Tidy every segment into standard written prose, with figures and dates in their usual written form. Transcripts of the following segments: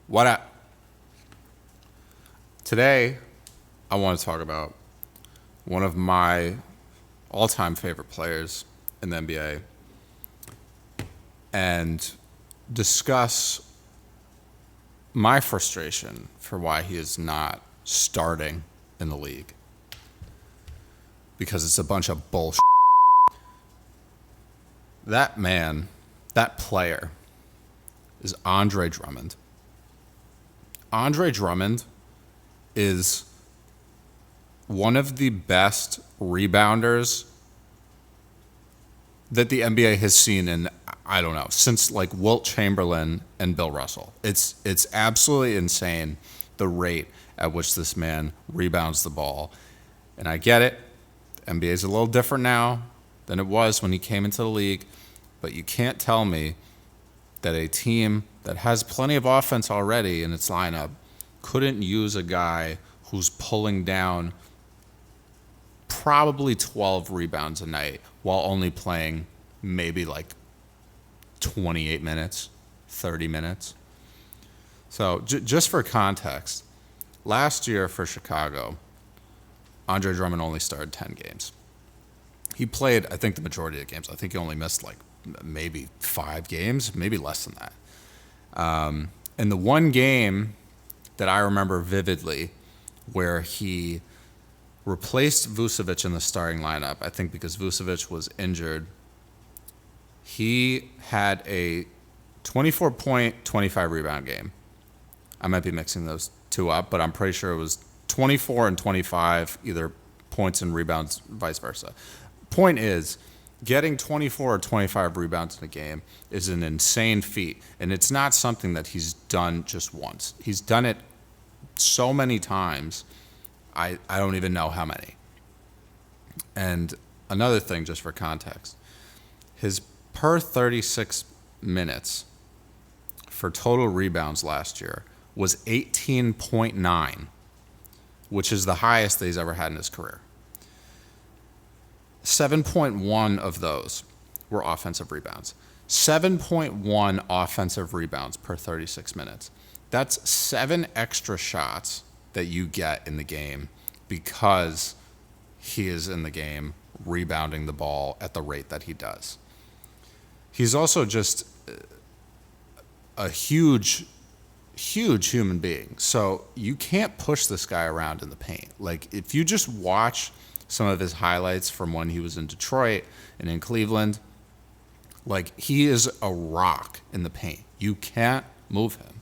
What up? Today, I want to talk about one of my all-time favorite players in the NBA and discuss my frustration for why he is not starting in the league. Because it's a bunch of bullshit. That man, that player, is Andre Drummond. Andre Drummond is one of the best rebounders that the NBA has seen in, I don't know, since like Wilt Chamberlain and Bill Russell. It's absolutely insane the rate at which this man rebounds the ball. And I get it. The NBA is a little different now than it was when he came into the league, but you can't tell me that a team that has plenty of offense already in its lineup couldn't use a guy who's pulling down probably 12 rebounds a night while only playing maybe like 28 minutes, 30 minutes. So just for context, last year for Chicago, Andre Drummond only started 10 games. He played, I think, the majority of the games. I think he only missed like maybe 5 games, maybe less than that. And the one game that I remember vividly where he replaced Vucevic in the starting lineup, I think because Vucevic was injured, he had a 24-point, 25-rebound game. I might be mixing those two up, but I'm pretty sure it was 24 and 25, either points and rebounds, vice versa. Point is, getting 24 or 25 rebounds in a game is an insane feat, and it's not something that he's done just once. He's done it so many times, I don't even know how many. And another thing, just for context, his per 36 minutes for total rebounds last year was 18.9, which is the highest that he's ever had in his career. 7.1 of those were offensive rebounds. 7.1 offensive rebounds per 36 minutes. That's 7 extra shots that you get in the game because he is in the game rebounding the ball at the rate that he does. He's also just a huge human being. So you can't push this guy around in the paint. Like, if you just watch some of his highlights from when he was in Detroit and in Cleveland, like, he is a rock in the paint. You can't move him.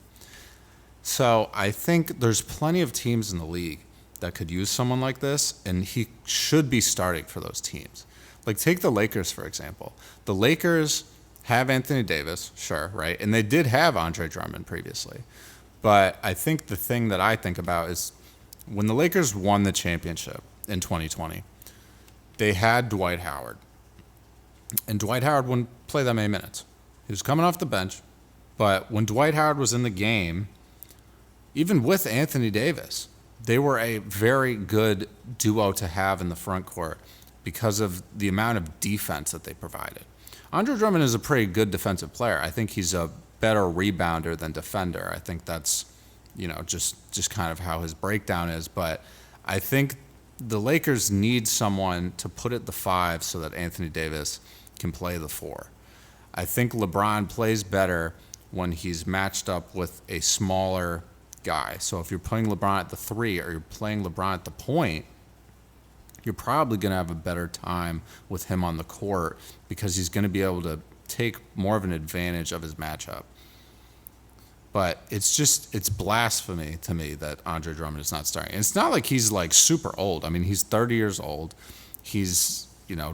So I think there's plenty of teams in the league that could use someone like this, and he should be starting for those teams. Like, take the Lakers, for example. The Lakers have Anthony Davis, sure, right? And they did have Andre Drummond previously. But I think the thing that I think about is when the Lakers won the championship in 2020, they had Dwight Howard. And Dwight Howard wouldn't play that many minutes. He was coming off the bench. But when Dwight Howard was in the game, even with Anthony Davis, they were a very good duo to have in the front court because of the amount of defense that they provided. Andre Drummond is a pretty good defensive player. I think he's a better rebounder than defender. I think that's, just kind of how his breakdown is. But I think the Lakers need someone to put at the 5 so that Anthony Davis can play the 4. I think LeBron plays better when he's matched up with a smaller guy. So if you're playing LeBron at the 3 or you're playing LeBron at the point, you're probably going to have a better time with him on the court because he's going to be able to take more of an advantage of his matchup. But it's blasphemy to me that Andre Drummond is not starting. And it's not like he's like super old. I mean, he's 30 years old. He's,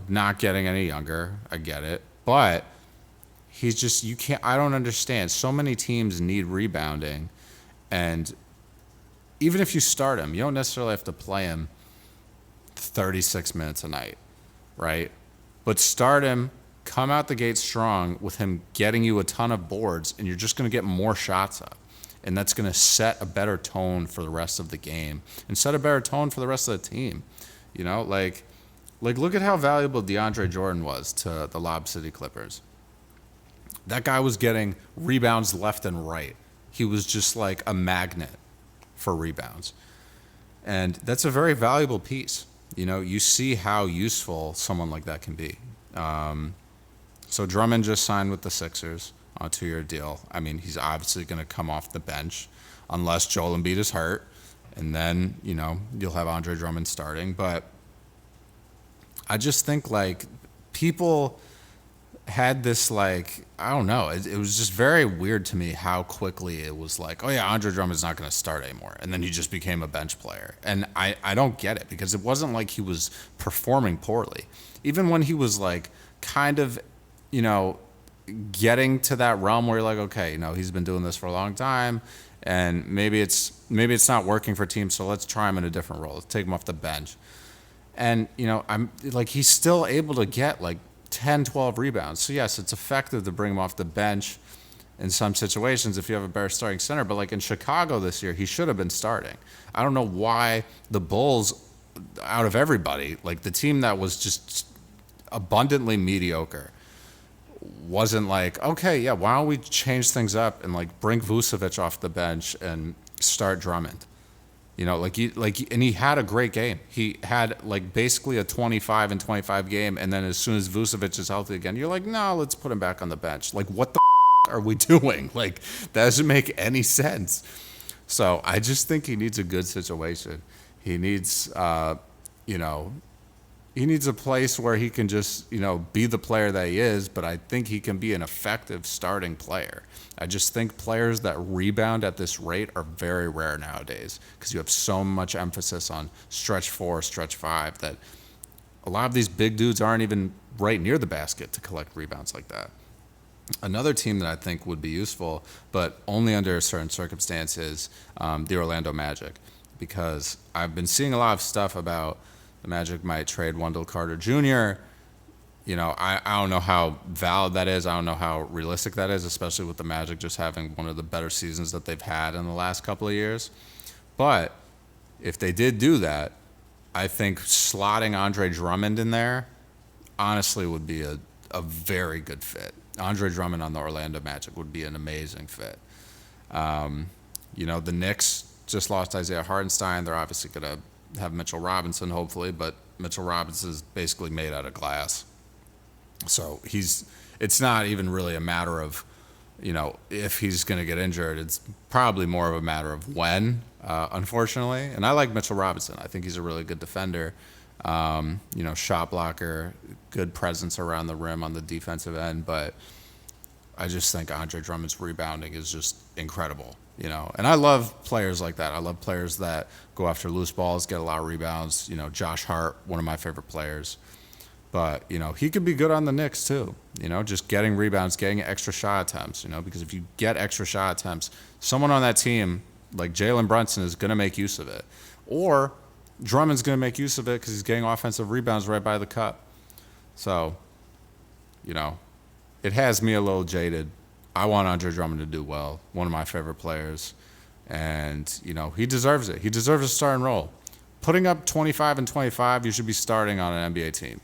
not getting any younger. I get it. But he's just, I don't understand. So many teams need rebounding. And even if you start him, you don't necessarily have to play him 36 minutes a night, right? But start him, come out the gate strong with him getting you a ton of boards, and you're just going to get more shots up. And that's going to set a better tone for the rest of the game and set a better tone for the rest of the team. Like look at how valuable DeAndre Jordan was to the Lob City Clippers. That guy was getting rebounds left and right he was just like a magnet for rebounds. And that's a very valuable piece. You know, you see how useful someone like that can be. So Drummond just signed with the Sixers on a 2-year deal. I mean, he's obviously going to come off the bench unless Joel Embiid is hurt. And then, you know, you'll have Andre Drummond starting. But I just think, like, people had this, like, I don't know. It was just very weird to me how quickly it was like, oh, yeah, Andre Drummond's not going to start anymore. And then he just became a bench player. And I don't get it, because it wasn't like he was performing poorly. Even when he was, like, kind of, you know, getting to that realm where you're like, okay, you know, he's been doing this for a long time, and maybe it's not working for teams, so let's try him in a different role. Let's take him off the bench. And, you know, I'm like, he's still able to get like 10, 12 rebounds. So yes, it's effective to bring him off the bench in some situations if you have a better starting center. But like in Chicago this year, he should have been starting. I don't know why the Bulls, out of everybody, like the team that was just abundantly mediocre, wasn't like, okay, yeah, why don't we change things up and like bring Vucevic off the bench and start Drummond? You know, and he had a great game. He had like basically a 25 and 25 game, and then as soon as Vucevic is healthy again, you're like, no, let's put him back on the bench. Like, what the are we doing? Like, that doesn't make any sense. So I just think he needs a good situation. He needs, you know, he needs a place where he can just, you know, be the player that he is, but I think he can be an effective starting player. I just think players that rebound at this rate are very rare nowadays, because you have so much emphasis on stretch 4, stretch 5, that a lot of these big dudes aren't even right near the basket to collect rebounds like that. Another team that I think would be useful, but only under certain circumstances, the Orlando Magic, because I've been seeing a lot of stuff about the Magic might trade Wendell Carter Jr. You know, I don't know how valid that is. I don't know how realistic that is, especially with the Magic just having one of the better seasons that they've had in the last couple of years. But if they did do that, I think slotting Andre Drummond in there honestly would be a very good fit. Andre Drummond on the Orlando Magic would be an amazing fit. You know, the Knicks just lost Isaiah Hartenstein. They're obviously going to have Mitchell Robinson, hopefully, but Mitchell Robinson is basically made out of glass. So it's not even really a matter of, you know, if he's going to get injured. It's probably more of a matter of when, unfortunately. And I like Mitchell Robinson. I think he's a really good defender. You know, shot blocker, good presence around the rim on the defensive end. But I just think Andre Drummond's rebounding is just incredible, you know. And I love players like that. I love players that go after loose balls, get a lot of rebounds. You know, Josh Hart, one of my favorite players. But, you know, he could be good on the Knicks too, you know, just getting rebounds, getting extra shot attempts, you know, because if you get extra shot attempts, someone on that team, like Jalen Brunson, is going to make use of it. Or Drummond's going to make use of it because he's getting offensive rebounds right by the cup. So, you know, it has me a little jaded. I want Andre Drummond to do well, one of my favorite players. And, you know, he deserves it. He deserves a starting role. Putting up 25 and 25, you should be starting on an NBA team.